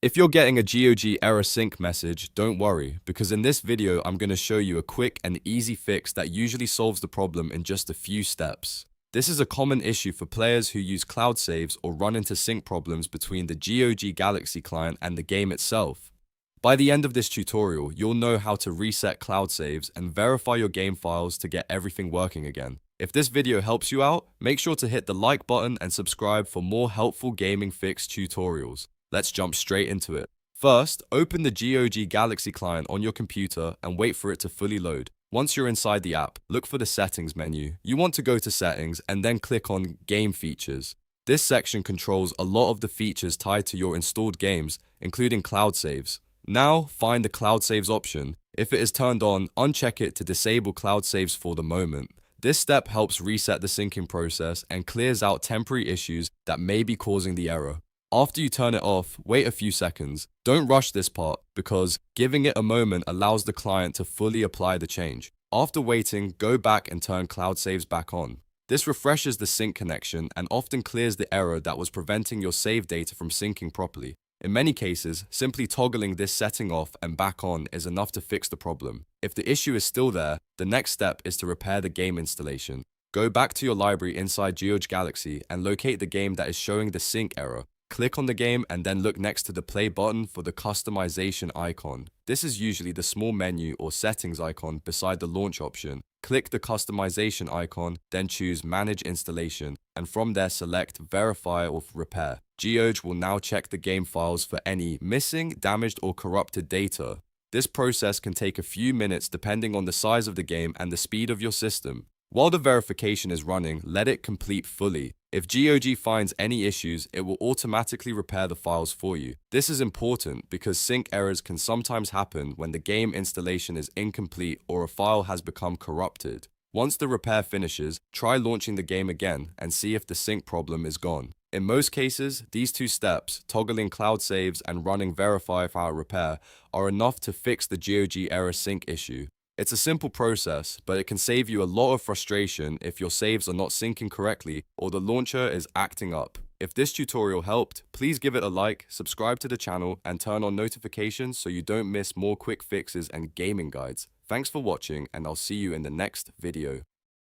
If you're getting a GOG error sync message, don't worry, because in this video I'm going to show you a quick and easy fix that usually solves the problem in just a few steps. This is a common issue for players who use cloud saves or run into sync problems between the GOG Galaxy client and the game itself. By the end of this tutorial, you'll know how to reset cloud saves and verify your game files to get everything working again. If this video helps you out, make sure to hit the like button and subscribe for more helpful gaming fix tutorials. Let's jump straight into it. First, open the GOG Galaxy client on your computer and wait for it to fully load. Once you're inside the app, look for the Settings menu. You want to go to Settings and then click on Game Features. This section controls a lot of the features tied to your installed games, including cloud saves. Now, find the cloud saves option. If it is turned on, uncheck it to disable cloud saves for the moment. This step helps reset the syncing process and clears out temporary issues that may be causing the error. After you turn it off, wait a few seconds. Don't rush this part because giving it a moment allows the client to fully apply the change. After waiting, go back and turn cloud saves back on. This refreshes the sync connection and often clears the error that was preventing your save data from syncing properly. In many cases, simply toggling this setting off and back on is enough to fix the problem. If the issue is still there, the next step is to repair the game installation. Go back to your library inside GOG Galaxy and locate the game that is showing the sync error. Click on the game and then look next to the play button for the customization icon. This is usually the small menu or settings icon beside the launch option. Click the customization icon, then choose manage installation, and from there select verify or repair. GOG will now check the game files for any missing, damaged, or corrupted data. This process can take a few minutes depending on the size of the game and the speed of your system. While the verification is running, let it complete fully. If GOG finds any issues, it will automatically repair the files for you. This is important because sync errors can sometimes happen when the game installation is incomplete or a file has become corrupted. Once the repair finishes, try launching the game again and see if the sync problem is gone. In most cases, these two steps, toggling cloud saves and running verify file repair, are enough to fix the GOG error sync issue. It's a simple process, but it can save you a lot of frustration if your saves are not syncing correctly or the launcher is acting up. If this tutorial helped, please give it a like, subscribe to the channel, and turn on notifications so you don't miss more quick fixes and gaming guides. Thanks for watching, and I'll see you in the next video.